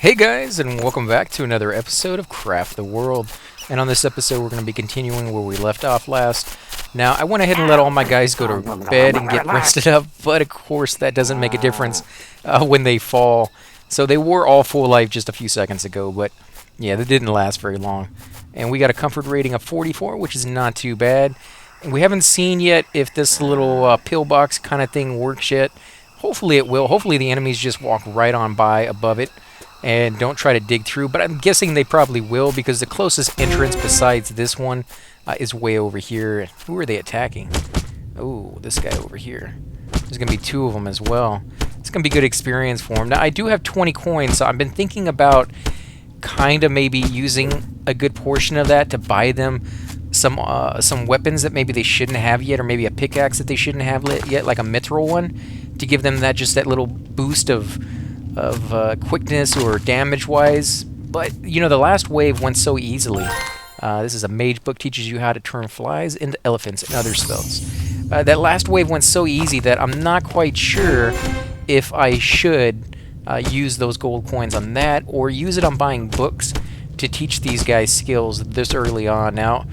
Hey guys, and welcome back to another episode of Craft the World. And on this episode, we're going to be continuing where we left off last. Now, I went ahead and let all my guys go to bed and get rested up, but of course, that doesn't make a difference when they fall. So they were all full life just a few seconds ago, but yeah, that didn't last very long. And we got a comfort rating of 44, which is not too bad. And we haven't seen yet if this little pillbox kind of thing works yet. Hopefully it will. Hopefully the enemies just walk right on by above it and don't try to dig through, but I'm guessing they probably will because the closest entrance besides this one is way over here. Who are they attacking? Oh, this guy over here. There's going to be two of them as well. It's going to be good experience for them. Now, I do have 20 coins, so I've been thinking about kind of maybe using a good portion of that to buy them some weapons that maybe they shouldn't have yet, or maybe a pickaxe that they shouldn't have yet, like a mithril one, to give them that little boost of quickness or damage-wise. But, you know, the last wave went so easily. This is a mage book, teaches you how to turn flies into elephants and other spells. That last wave went so easy that I'm not quite sure if I should use those gold coins on that or use it on buying books to teach these guys skills this early on. Now,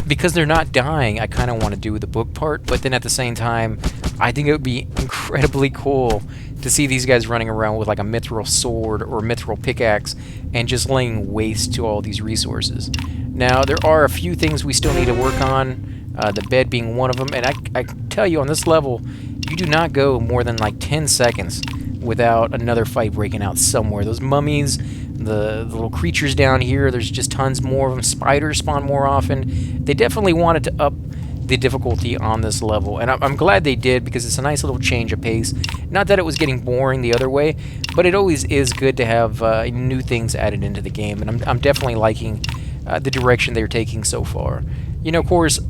because they're not dying, I kind of want to do the book part, but then at the same time, I think it would be incredibly cool to see these guys running around with like a mithril sword or mithril pickaxe and just laying waste to all these resources. Now, there are a few things we still need to work on, the bed being one of them, and I tell you, on this level, you do not go more than like 10 seconds without another fight breaking out somewhere. Those mummies, the little creatures down here, there's just tons more of them. Spiders spawn more often. They definitely wanted to up the difficulty on this level, and I'm glad they did because it's a nice little change of pace. Not that it was getting boring the other way, but it always is good to have new things added into the game, and I'm definitely liking the direction they're taking so far. You know, of course,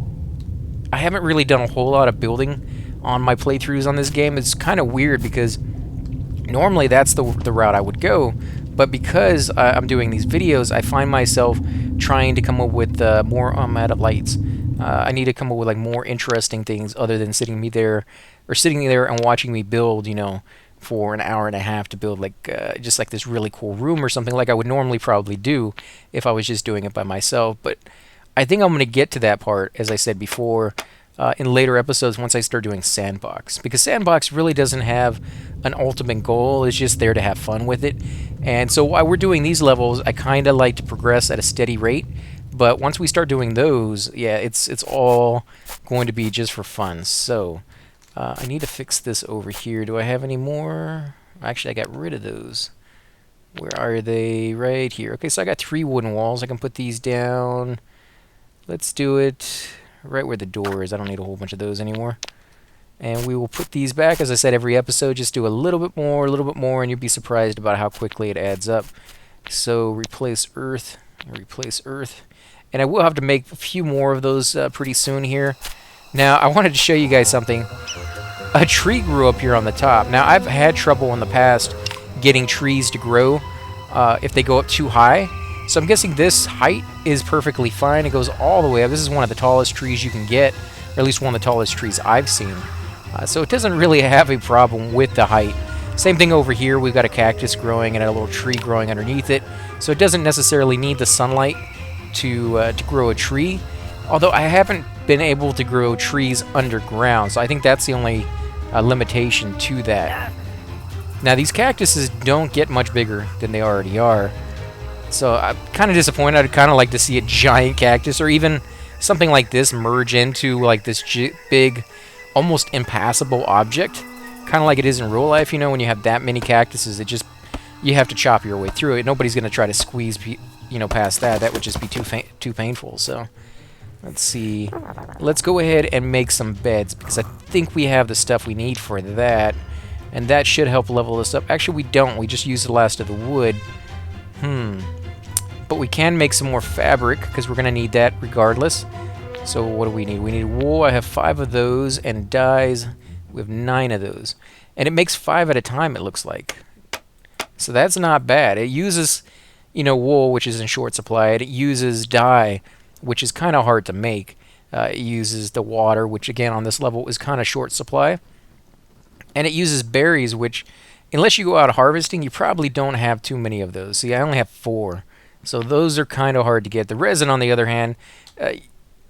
I haven't really done a whole lot of building on my playthroughs on this game. It's kind of weird because normally that's the route I would go, but because I'm doing these videos, I find myself trying to come up with more out of lights. I need to come up with like more interesting things other than sitting there and watching me build, you know, for an hour and a half to build like just like this really cool room or something like I would normally probably do if I was just doing it by myself. But I think I'm going to get to that part, as I said before, in later episodes once I start doing Sandbox, because Sandbox really doesn't have an ultimate goal. It's just there to have fun with it. And so while we're doing these levels, I kind of like to progress at a steady rate. But once we start doing those, yeah, it's all going to be just for fun. So I need to fix this over here. Do I have any more? Actually, I got rid of those. Where are they? Right here. Okay, so I got 3 wooden walls. I can put these down. Let's do it right where the door is. I don't need a whole bunch of those anymore. And we will put these back. As I said, every episode, just do a little bit more, and you'll be surprised about how quickly it adds up. So replace earth, replace earth. And I will have to make a few more of those pretty soon here. Now, I wanted to show you guys something. A tree grew up here on the top. Now, I've had trouble in the past getting trees to grow if they go up too high. So I'm guessing this height is perfectly fine. It goes all the way up. This is one of the tallest trees you can get, or at least one of the tallest trees I've seen. So it doesn't really have a problem with the height. Same thing over here. We've got a cactus growing and a little tree growing underneath it. So it doesn't necessarily need the sunlight to grow a tree. Although I haven't been able to grow trees underground, so I think that's the only limitation to that. Now, these cactuses don't get much bigger than they already are. So I'm kind of disappointed. I'd kind of like to see a giant cactus or even something like this merge into like this big, almost impassable object. Kind of like it is in real life, you know, when you have that many cactuses, you have to chop your way through it. Nobody's going to try to squeeze, you know, past that. That would just be too painful. So let's see. Let's go ahead and make some beds because I think we have the stuff we need for that. And that should help level this up. Actually, we don't. We just used the last of the wood. But we can make some more fabric because we're going to need that regardless. So what do we need? We need wool. I have 5 of those, and dyes. We have 9 of those. And it makes 5 at a time, it looks like. So that's not bad. It uses, you know, wool, which is in short supply. It uses dye, which is kind of hard to make. It uses the water, which again on this level is kind of short supply. And it uses berries, which unless you go out harvesting, you probably don't have too many of those. See, I only have 4. So those are kind of hard to get. The resin, on the other hand,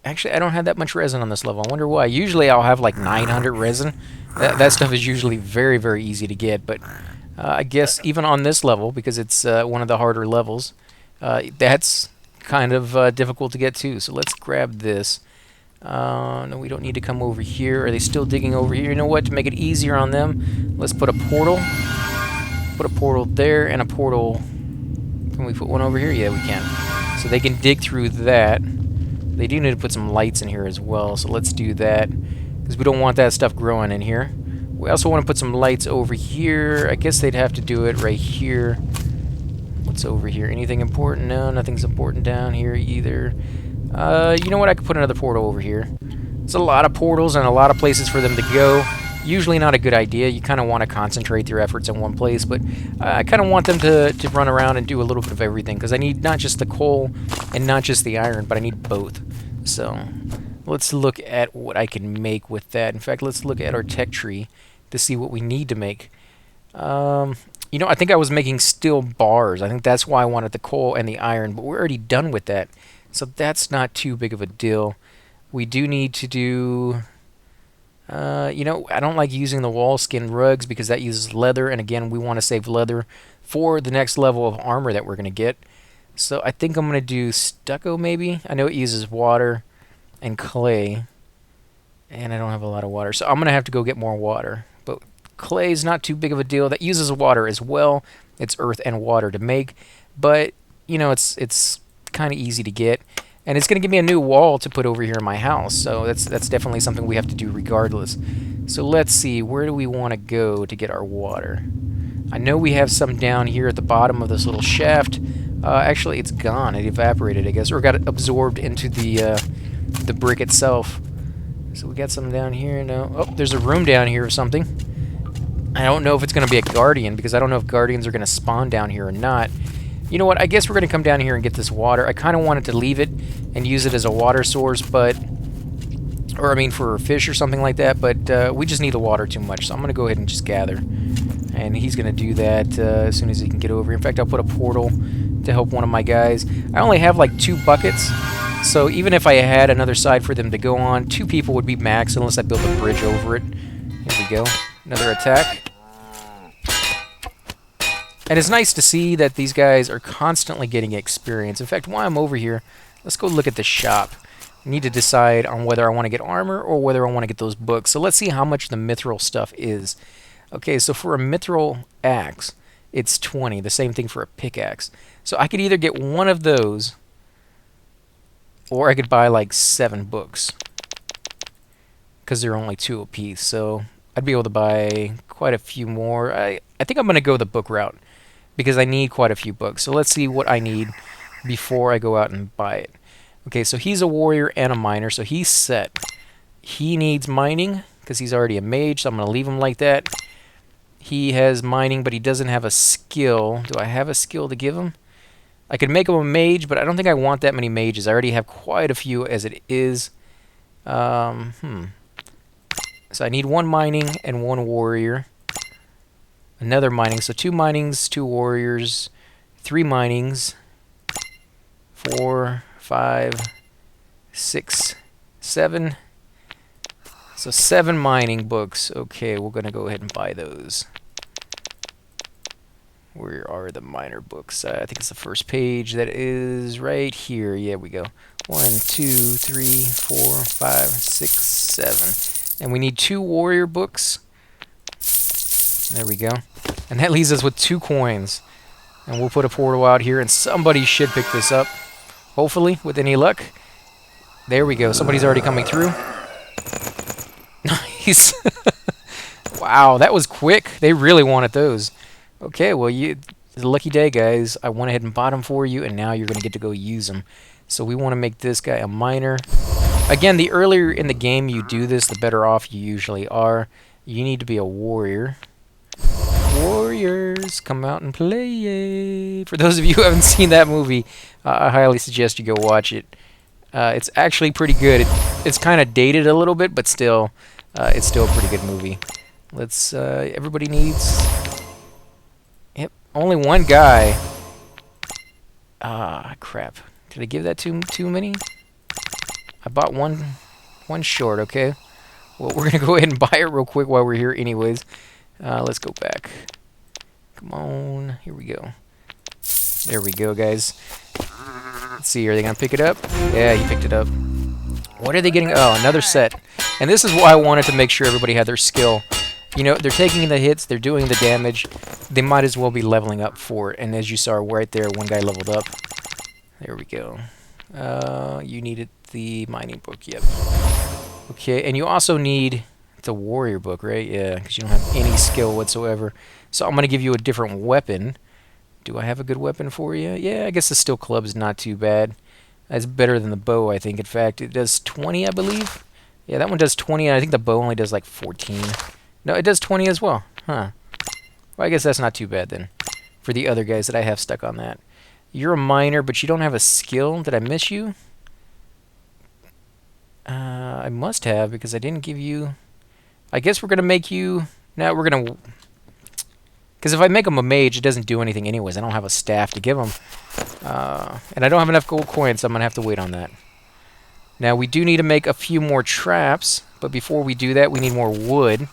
actually, I don't have that much resin on this level. I wonder why. Usually I'll have like 900 resin. That stuff is usually very, very easy to get. But I guess even on this level, because it's one of the harder levels, that's kind of difficult to get too. So let's grab this. No, we don't need to come over here. Are they still digging over here? You know what? To make it easier on them, let's put a portal. Put a portal there and a portal. Can we put one over here? Yeah, we can. So they can dig through that. They do need to put some lights in here as well. So let's do that, because we don't want that stuff growing in here. We also want to put some lights over here. I guess they'd have to do it right here. What's over here? Anything important? No, nothing's important down here either. You know what? I could put another portal over here. There's a lot of portals and a lot of places for them to go. Usually not a good idea. You kind of want to concentrate your efforts in one place, but I kind of want them to run around and do a little bit of everything, because I need not just the coal and not just the iron, but I need both. So let's look at what I can make with that. In fact, let's look at our tech tree to see what we need to make. You know, I think I was making steel bars. I think that's why I wanted the coal and the iron, but we're already done with that. So that's not too big of a deal. We do need to do... you know, I don't like using the wall skin rugs because that uses leather, and again, we want to save leather for the next level of armor that we're going to get. So I think I'm going to do stucco maybe. I know it uses water and clay, and I don't have a lot of water, so I'm going to have to go get more water. But clay is not too big of a deal. That uses water as well. It's earth and water to make, but you know, it's kind of easy to get. And it's going to give me a new wall to put over here in my house, so that's definitely something we have to do regardless. So let's see, where do we want to go to get our water? I know we have some down here at the bottom of this little shaft. Actually, it's gone. It evaporated, I guess, or got absorbed into the brick itself. So we got some down here. No. Oh, there's a room down here or something. I don't know if it's going to be a guardian, because I don't know if guardians are going to spawn down here or not. You know what, I guess we're going to come down here and get this water. I kind of wanted to leave it and use it as a water source, but... or, I mean, for fish or something like that, but we just need the water too much, so I'm going to go ahead and just gather. And he's going to do that as soon as he can get over here. In fact, I'll put a portal to help one of my guys. I only have, like, 2 buckets, so even if I had another side for them to go on, 2 people would be max, unless I built a bridge over it. Here we go. Another attack. And it's nice to see that these guys are constantly getting experience. In fact, while I'm over here, let's go look at the shop. I need to decide on whether I want to get armor or whether I want to get those books. So let's see how much the mithril stuff is. Okay, so for a mithril axe, it's 20. The same thing for a pickaxe. So I could either get one of those, or I could buy like 7 books, because they're only 2 apiece. So I'd be able to buy quite a few more. I think I'm going to go the book route, because I need quite a few books. So let's see what I need before I go out and buy it. Okay, so he's a warrior and a miner, so he's set. He needs mining, because he's already a mage, so I'm going to leave him like that. He has mining, but he doesn't have a skill. Do I have a skill to give him? I could make him a mage, but I don't think I want that many mages. I already have quite a few as it is. So I need 1 mining and 1 warrior. Another mining, so 2 minings, 2 warriors, 3 minings, 4, 5, 6, 7. So 7 mining books. Okay, we're going to go ahead and buy those. Where are the miner books? I think it's the first page. That is right here. Yeah, we go. 1, 2, 3, 4, 5, 6, 7. And we need 2 warrior books. There we go. And that leaves us with 2 coins. And we'll put a portal out here, and somebody should pick this up. Hopefully, with any luck. There we go. Somebody's already coming through. Nice. Wow, that was quick. They really wanted those. Okay, well, it's a lucky day, guys. I went ahead and bought them for you, and now you're going to get to go use them. So we want to make this guy a miner. Again, the earlier in the game you do this, the better off you usually are. You need to be a warrior. Warriors, come out and play. For those of you who haven't seen that movie, I highly suggest you go watch it. It's actually pretty good. It's kind of dated a little bit, but still, it's still a pretty good movie. Let's. Everybody needs only one guy. Ah, crap. Did I give that too many? I bought one short, okay? Well, we're going to go ahead and buy it real quick while we're here anyways. Let's go back. Come on. Here we go. There we go, guys. Let's see. Are they going to pick it up? Yeah, he picked it up. What are they getting? Oh, another set. And this is why I wanted to make sure everybody had their skill. You know, they're taking the hits, they're doing the damage. They might as well be leveling up for it. And as you saw right there, one guy leveled up. There we go. You needed the mining book, yep. Okay, and you also need the warrior book, right? Yeah, because you don't have any skill whatsoever. So I'm going to give you a different weapon. Do I have a good weapon for you? Yeah, I guess the steel club is not too bad. That's better than the bow, I think. In fact, it does 20, I believe. Yeah, that one does 20, and I think the bow only does like 14. No, it does 20 as well. Huh. Well, I guess that's not too bad then for the other guys that I have stuck on that. You're a miner, but you don't have a skill. Did I miss you? I must have, because I didn't give you... I guess we're going to make you... No, we're going to... Because if I make him a mage, it doesn't do anything anyways. I don't have a staff to give him. And I don't have enough gold coins, so I'm going to have to wait on that. Now, we do need to make a few more traps, but before we do that, we need more wood.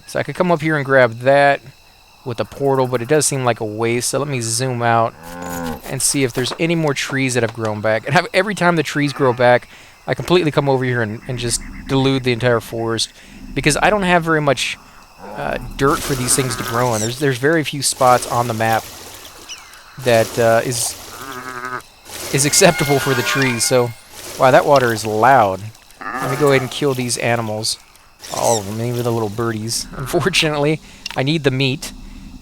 So I could come up here and grab that with a portal, but it does seem like a waste. So let me zoom out and see if there's any more trees that have grown back. And every time the trees grow back, I completely come over here and just delude the entire forest, because I don't have very much dirt for these things to grow in. There's very few spots on the map that is acceptable for the trees. So, wow, that water is loud. Let me go ahead and kill these animals. All of them, even the little birdies. Unfortunately, I need the meat.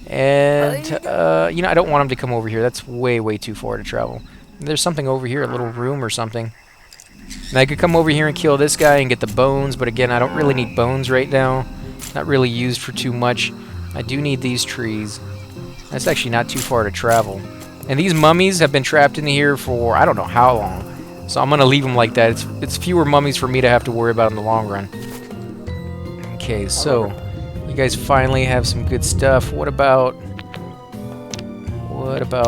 And, you know, I don't want them to come over here. That's way, way too far to travel. There's something over here, a little room or something. And I could come over here and kill this guy and get the bones, but again, I don't really need bones right now. Not really used for too much. I do need these trees. That's actually not too far to travel. And these mummies have been trapped in here for I don't know how long. So I'm going to leave them like that. It's fewer mummies for me to have to worry about in the long run. Okay, so you guys finally have some good stuff. What about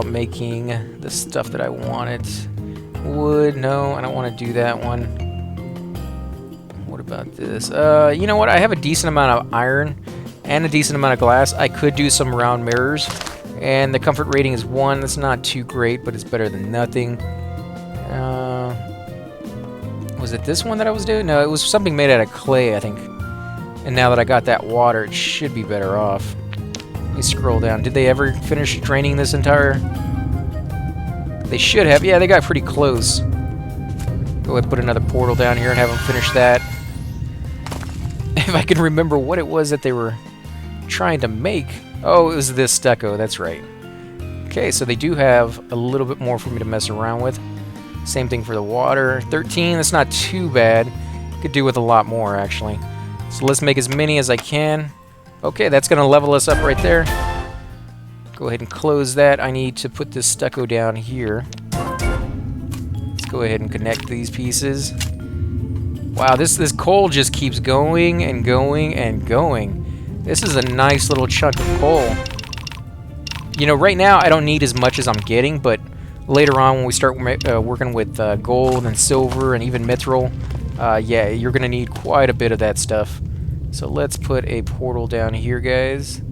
making the stuff that I wanted? Wood? No, I don't want to do that one. What about this? You know what? I have a decent amount of iron and a decent amount of glass. I could do some round mirrors. And the comfort rating is 1. That's not too great, but it's better than nothing. Was it this one that I was doing? No, it was something made out of clay, I think. And now that I got that water, it should be better off. Let me scroll down. Did they ever finish draining this entire... They should have. Yeah, they got pretty close. Go ahead and put another portal down here and have them finish that. If I can remember what it was that they were trying to make. Oh, it was this stucco. That's right. Okay, so they do have a little bit more for me to mess around with. Same thing for the water. 13, that's not too bad. Could do with a lot more, actually. So let's make as many as I can. Okay, that's going to level us up right there. Go ahead and close that. I need to put this stucco down here. Let's go ahead and connect these pieces. Wow, this coal just keeps going and going and going. This is a nice little chunk of coal. You know, right now I don't need as much as I'm getting, but later on when we start working with gold and silver and even mithril, yeah, you're going to need quite a bit of that stuff. So let's put a portal down here, guys.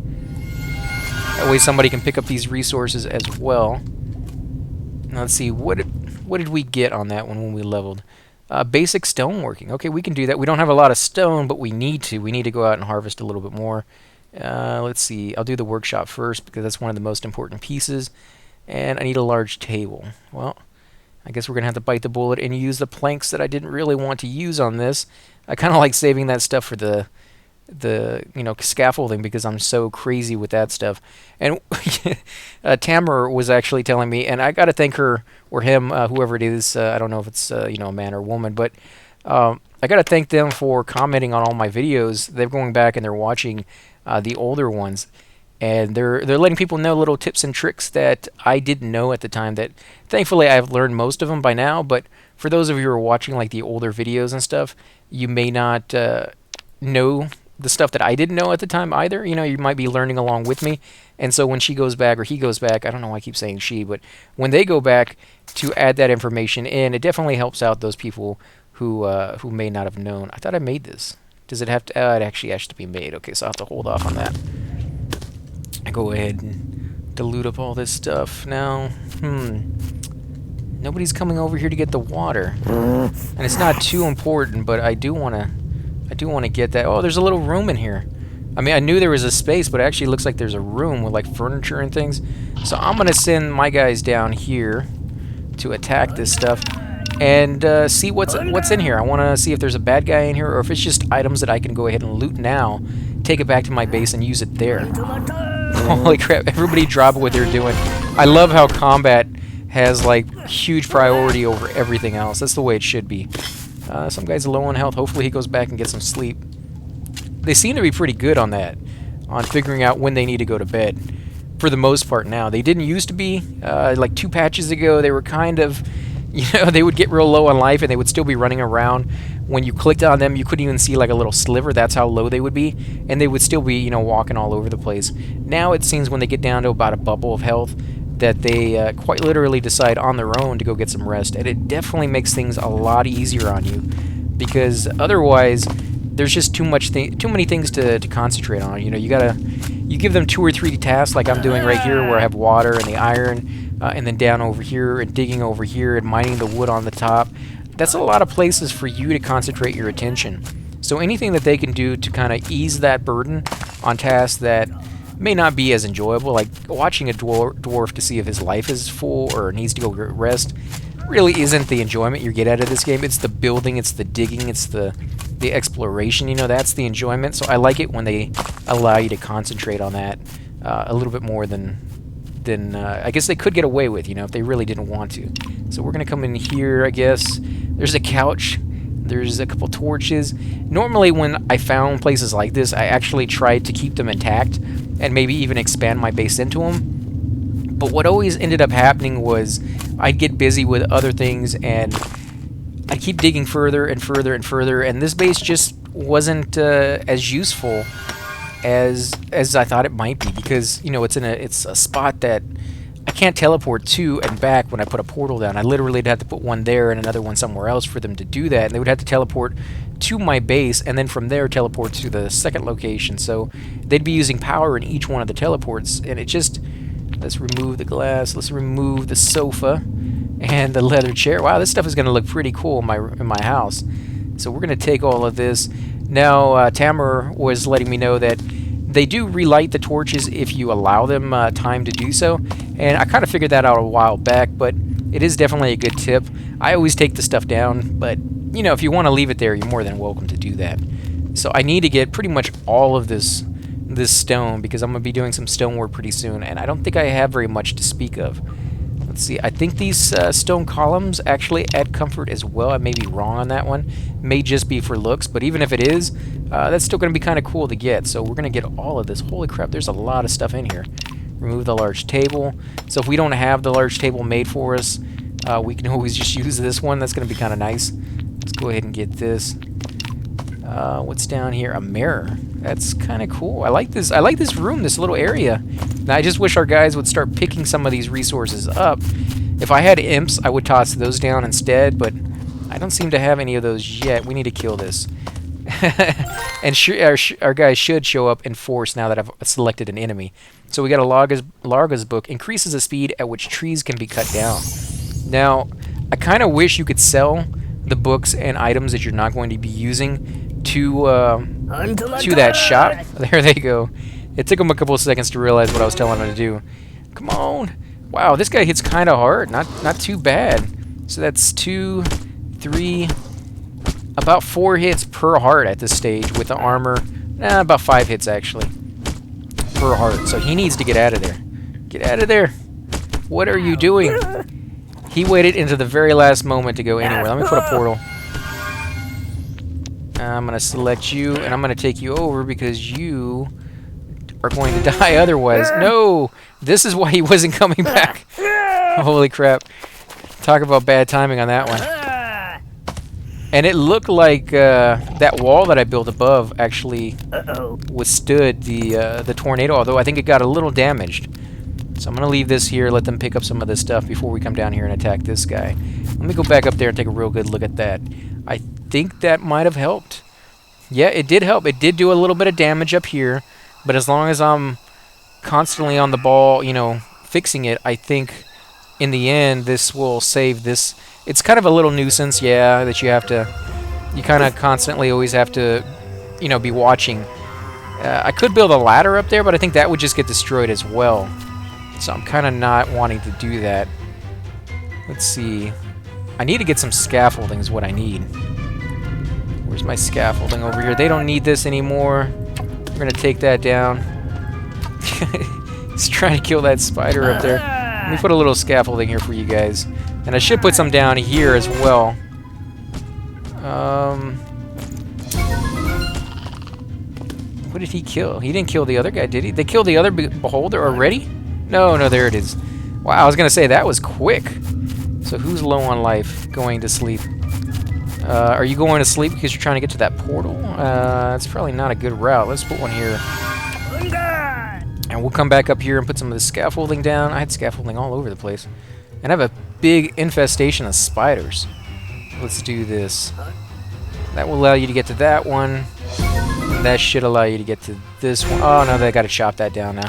That way somebody can pick up these resources as well. Now let's see, what did we get on that one when we leveled? Basic stoneworking. Okay, we can do that. We don't have a lot of stone, but we need to. We need to go out and harvest a little bit more. Let's see. I'll do the workshop first because that's one of the most important pieces. And I need a large table. Well, I guess we're going to have to bite the bullet and use the planks that I didn't really want to use on this. I kind of like saving that stuff for the you know, scaffolding because I'm so crazy with that stuff. And Tamara was actually telling me, and I got to thank her or him, whoever it is. I don't know if it's you know, a man or a woman, but I got to thank them for commenting on all my videos. They're going back and they're watching the older ones, and they're letting people know little tips and tricks that I didn't know at the time. That thankfully I've learned most of them by now. But for those of you who are watching like the older videos and stuff, you may not know the stuff that I didn't know at the time either. You know, you might be learning along with me. And so when she goes back or he goes back, I don't know why I keep saying she, but when they go back to add that information in, it definitely helps out those people who may not have known. I thought I made this. Does it have to? It actually has to be made. Okay, so I'll have to hold off on that. I go ahead and dilute up all this stuff now. Nobody's coming over here to get the water, and it's not too important, but I do want to get that. Oh, there's a little room in here. I mean, I knew there was a space, but it actually looks like there's a room with like furniture and things. So I'm gonna send my guys down here to attack this stuff and see what's in here. I want to see if there's a bad guy in here, or if it's just items that I can go ahead and loot now, take it back to my base, and use it there. Holy crap! Everybody drop what they're doing. I love how combat has like huge priority over everything else. That's the way it should be. Some guy's low on health. Hopefully he goes back and gets some sleep. They seem to be pretty good on that, on figuring out when they need to go to bed. For the most part now. They didn't used to be. Like 2 patches ago, they were kind of, you know, they would get real low on life and they would still be running around. When you clicked on them, you couldn't even see like a little sliver. That's how low they would be. And they would still be, you know, walking all over the place. Now it seems when they get down to about a bubble of health, that they quite literally decide on their own to go get some rest. And it definitely makes things a lot easier on you, because otherwise there's just too many things to concentrate on. You know, you give them 2 or 3 tasks like I'm doing right here, where I have water and the iron, and then down over here and digging over here and mining the wood on the top. That's a lot of places for you to concentrate your attention. So anything that they can do to kind of ease that burden on tasks that may not be as enjoyable, like watching a dwarf to see if his life is full or needs to go rest, really isn't the enjoyment you get out of this game. It's the building, it's the digging, it's the exploration. You know, that's the enjoyment. So I like it when they allow you to concentrate on that a little bit more than I guess they could get away with, you know, if they really didn't want to. So we're gonna come in here, I guess. There's a couch. There's a couple torches. Normally when I found places like this, I actually tried to keep them intact and maybe even expand my base into them. But what always ended up happening was I'd get busy with other things and I'd keep digging further and further and further, and this base just wasn't as useful as I thought it might be, because, you know, it's a spot that I can't teleport to and back when I put a portal down. I literally would have to put one there and another one somewhere else for them to do that, and they would have to teleport to my base and then from there teleport to the second location. So they'd be using power in each one of the teleports, and it just... Let's remove the glass. Let's remove the sofa and the leather chair. Wow, this stuff is going to look pretty cool in my house. So we're going to take all of this. Now, Tamara was letting me know that they do relight the torches if you allow them time to do so. And I kind of figured that out a while back, but it is definitely a good tip. I always take the stuff down, but, you know, if you want to leave it there, you're more than welcome to do that. So I need to get pretty much all of this stone, because I'm going to be doing some stonework pretty soon, and I don't think I have very much to speak of. Let's see, I think these stone columns actually add comfort as well. I may be wrong on that one. May just be for looks, but even if it is, that's still going to be kind of cool to get. So we're going to get all of this. Holy crap, there's a lot of stuff in here. Remove the large table. So if we don't have the large table made for us, we can always just use this one. That's going to be kind of nice. Let's go ahead and get this. What's down here? A mirror. That's kind of cool. I like this room, this little area. Now, I just wish our guys would start picking some of these resources up. If I had imps, I would toss those down instead, but I don't seem to have any of those yet. We need to kill this. And our guys should show up in force now that I've selected an enemy. So we got a Larga's book. Increases the speed at which trees can be cut down. Now, I kind of wish you could sell the books and items that you're not going to be using to that shop. There they go. It took them a couple of seconds to realize what I was telling them to do. Come on. Wow, this guy hits kind of hard. Not too bad. So that's 2, 3, about 4 hits per heart at this stage with the armor. Nah, about 5 hits actually per heart. So he needs to get out of there. Get out of there. What are you doing? He waited into the very last moment to go anywhere. Let me put a portal. I'm going to select you, and I'm going to take you over because you are going to die otherwise. No! This is why he wasn't coming back. Holy crap. Talk about bad timing on that one. And it looked like that wall that I built above actually withstood the tornado, although I think it got a little damaged. So I'm going to leave this here, let them pick up some of this stuff before we come down here and attack this guy. Let me go back up there and take a real good look at that. I think that might have helped. Yeah, it did help. It did do a little bit of damage up here, but as long as I'm constantly on the ball, you know, fixing it, I think in the end this will save this. It's kind of a little nuisance, yeah, that you kind of constantly always have to, you know, be watching. I could build a ladder up there, but I think that would just get destroyed as well. So I'm kind of not wanting to do that. Let's see. I need to get some scaffolding is what I need. Where's my scaffolding over here? They don't need this anymore. We're going to take that down. He's trying to kill that spider up there. Let me put a little scaffolding here for you guys. And I should put some down here as well. What did he kill? He didn't kill the other guy, did he? They killed the other beholder already? No, there it is. Wow, I was going to say, that was quick. So who's low on life going to sleep? Are you going to sleep because you're trying to get to that portal? It's probably not a good route. Let's put one here. And we'll come back up here and put some of the scaffolding down. I had scaffolding all over the place. And I have a big infestation of spiders. Let's do this. That will allow you to get to that one. And that should allow you to get to this one. Oh, no, they got to chop that down now.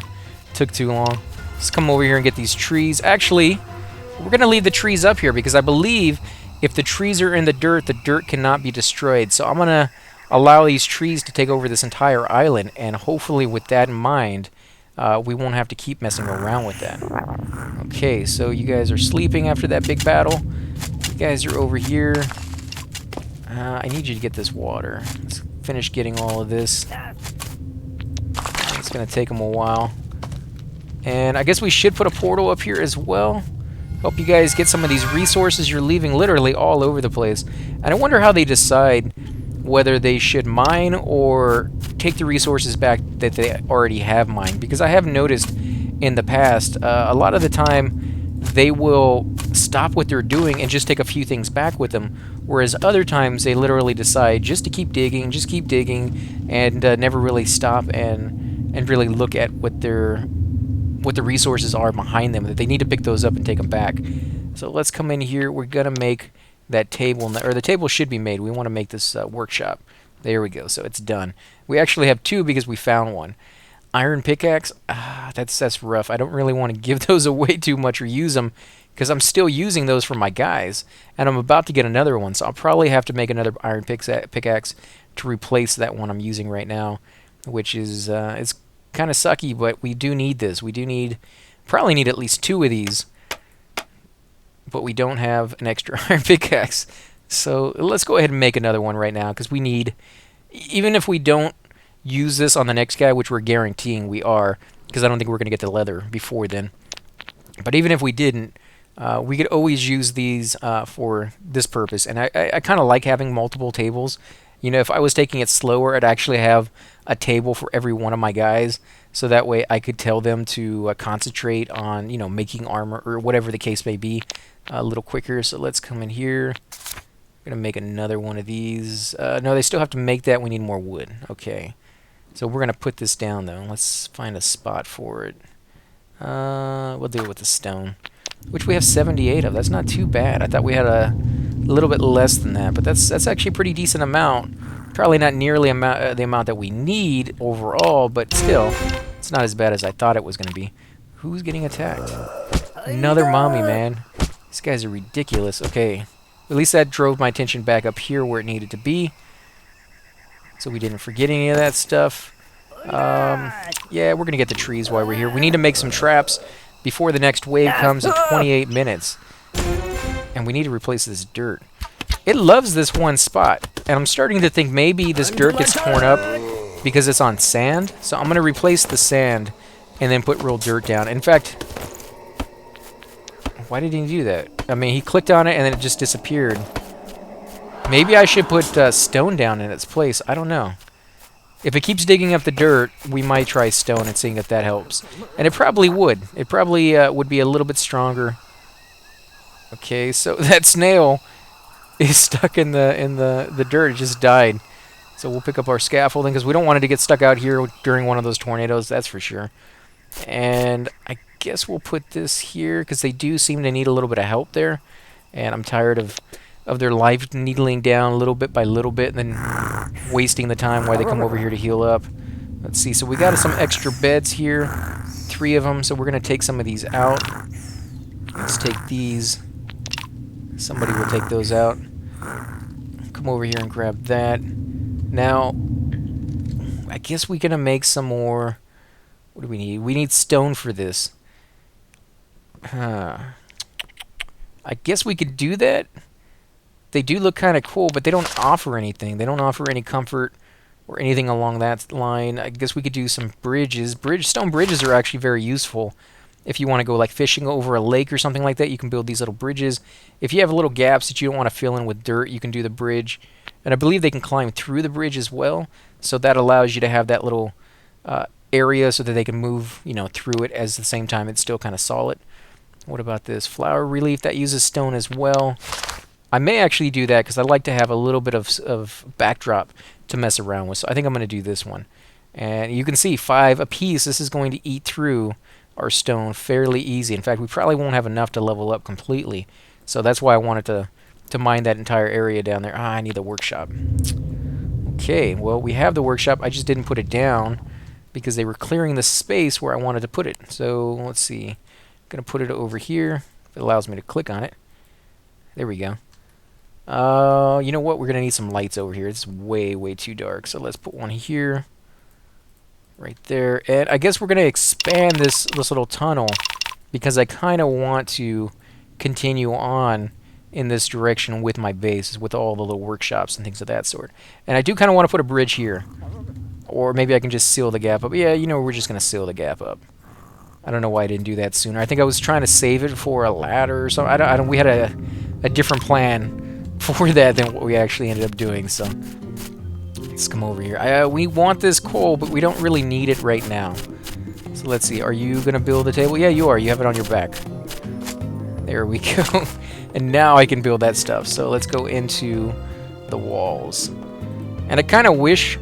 Took too long. Let's come over here and get these trees. Actually, we're going to leave the trees up here because I believe if the trees are in the dirt cannot be destroyed. So I'm going to allow these trees to take over this entire island. And hopefully with that in mind, we won't have to keep messing around with that. Okay, so you guys are sleeping after that big battle. You guys are over here. I need you to get this water. Let's finish getting all of this. It's going to take them a while. And I guess we should put a portal up here as well. Help you guys get some of these resources. You're leaving literally all over the place. And I wonder how they decide whether they should mine or take the resources back that they already have mined. Because I have noticed in the past, a lot of the time, they will stop what they're doing and just take a few things back with them. Whereas other times, they literally decide just to keep digging, and never really stop and really look at what the resources are behind them, that they need to pick those up and take them back. So let's come in here. We're going to make that table, or the table should be made. We want to make this workshop. There we go. So it's done. We actually have two because we found one. Iron pickaxe, that's rough. I don't really want to give those away too much or use them because I'm still using those for my guys, and I'm about to get another one. So I'll probably have to make another iron pickaxe to replace that one I'm using right now, which is it's kind of sucky, but we do need this. We do probably need at least two of these, but we don't have an extra iron pickaxe. So let's go ahead and make another one right now, because we need, even if we don't use this on the next guy, which we're guaranteeing we are, because I don't think we're going to get the leather before then. But even if we didn't, we could always use these for this purpose. And I kind of like having multiple tables. You know, if I was taking it slower, I'd actually have a table for every one of my guys, so that way I could tell them to concentrate on, you know, making armor or whatever the case may be a little quicker. So let's come in here. We're going to make another one of these. No, they still have to make that. We need more wood. Okay. So we're going to put this down, though. Let's find a spot for it. We'll do it with the stone, which we have 78 of. That's not too bad. I thought we had a little bit less than that, but that's actually a pretty decent amount. Probably not nearly the amount that we need overall, but still, it's not as bad as I thought it was going to be. Who's getting attacked? Another mommy, man. These guys are ridiculous. Okay. At least that drove my attention back up here where it needed to be, so we didn't forget any of that stuff. Yeah, we're going to get the trees while we're here. We need to make some traps before the next wave comes in 28 minutes. And we need to replace this dirt. It loves this one spot. And I'm starting to think maybe this dirt gets torn up because it's on sand. So I'm going to replace the sand and then put real dirt down. In fact, why did he do that? I mean, he clicked on it and then it just disappeared. Maybe I should put stone down in its place. I don't know. If it keeps digging up the dirt, we might try stone and seeing if that helps. And it probably would. It probably would be a little bit stronger. Okay, so that snail is stuck in the dirt. It just died. So we'll pick up our scaffolding because we don't want it to get stuck out here during one of those tornadoes, that's for sure. And I guess we'll put this here because they do seem to need a little bit of help there. And I'm tired of their life needling down little bit by little bit and then wasting the time while they come over here to heal up. Let's see, so we got some extra beds here, 3 of them, so we're going to take some of these out. Let's take these. Somebody will take those out. Come over here and grab that. Now, I guess we're going to make some more. What do we need? We need stone for this. I guess we could do that. They do look kind of cool, but they don't offer anything. They don't offer any comfort or anything along that line. I guess we could do some bridges. Stone bridges are actually very useful. If you want to go like fishing over a lake or something like that, you can build these little bridges. If you have little gaps that you don't want to fill in with dirt, you can do the bridge. And I believe they can climb through the bridge as well. So that allows you to have that little area so that they can move, through it at the same time it's still kind of solid. What about this? Flower relief, that uses stone as well. I may actually do that because I like to have a little bit of backdrop to mess around with. So I think I'm going to do this one. And you can see 5 apiece. This is going to eat through our stone fairly easy. In fact, we probably won't have enough to level up completely. So that's why I wanted to mine that entire area down there. I need the workshop. Okay, well, we have the workshop. I just didn't put it down because they were clearing the space where I wanted to put it. So let's see. I'm going to put it over here. If it allows me to click on it. There we go. You know what? We're going to need some lights over here. It's way, way too dark. So let's put one here. Right there. And I guess we're going to expand this little tunnel because I kind of want to continue on in this direction with my base, with all the little workshops and things of that sort. And I do kind of want to put a bridge here. Or maybe I can just seal the gap up. Yeah, we're just going to seal the gap up. I don't know why I didn't do that sooner. I think I was trying to save it for a ladder or something. We had a different plan for that than what we actually ended up doing, so let's come over here. We want this coal, but we don't really need it right now. So let's see. Are you going to build a table? Yeah, you are. You have it on your back. There we go. And now I can build that stuff. So let's go into the walls. And I kind of wish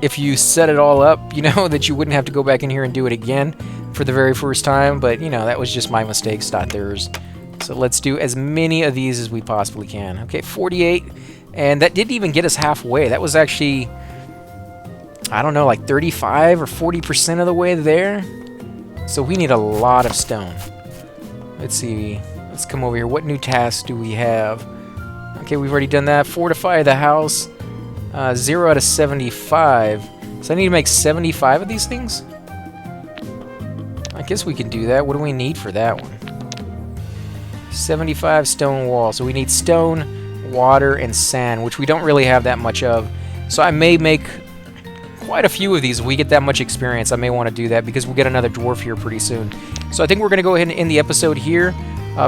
if you set it all up, that you wouldn't have to go back in here and do it again for the very first time. But, that was just my mistakes, not theirs. So let's do as many of these as we possibly can. Okay, 48. And that didn't even get us halfway. That was actually, I don't know, like 35 or 40% of the way there. So we need a lot of stone. Let's see. Let's come over here. What new tasks do we have? Okay, we've already done that. Fortify the house. 0 out of 75. So I need to make 75 of these things? I guess we can do that. What do we need for that one? 75 stone wall. So we need stone, water, and sand, which we don't really have that much of. So I may make quite a few of these. If we get that much experience, I may want to do that because we'll get another dwarf here pretty soon. So I think we're going to go ahead and end the episode here.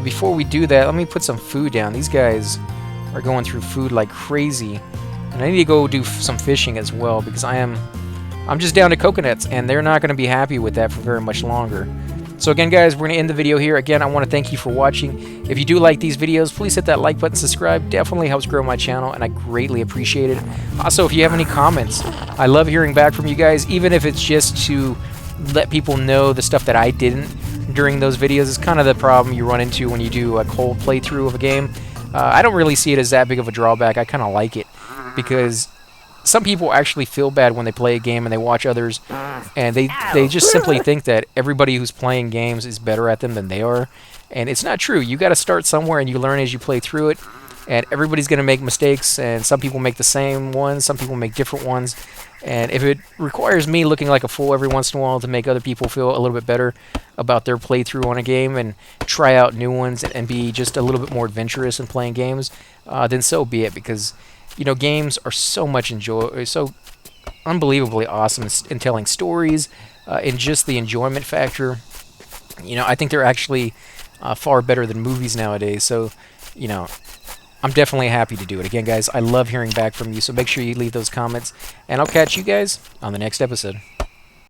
Before we do that, let me put some food down. These guys are going through food like crazy. And I need to go do some fishing as well because I'm just down to coconuts, and they're not going to be happy with that for very much longer. So again, guys, we're going to end the video here. Again, I want to thank you for watching. If you do like these videos, please hit that like button, subscribe. Definitely helps grow my channel, and I greatly appreciate it. Also, if you have any comments, I love hearing back from you guys, even if it's just to let people know the stuff that I didn't during those videos. It's kind of the problem you run into when you do a cold playthrough of a game. I don't really see it as that big of a drawback. I kind of like it because some people actually feel bad when they play a game and they watch others, and they just simply think that everybody who's playing games is better at them than they are. And it's not true. You got to start somewhere, and you learn as you play through it. And everybody's going to make mistakes, and some people make the same ones, some people make different ones. And if it requires me looking like a fool every once in a while to make other people feel a little bit better about their playthrough on a game and try out new ones and be just a little bit more adventurous in playing games, then so be it. Because games are so unbelievably awesome in telling stories, in just the enjoyment factor. I think they're actually far better than movies nowadays. So, I'm definitely happy to do it. Again, guys, I love hearing back from you, so make sure you leave those comments, and I'll catch you guys on the next episode.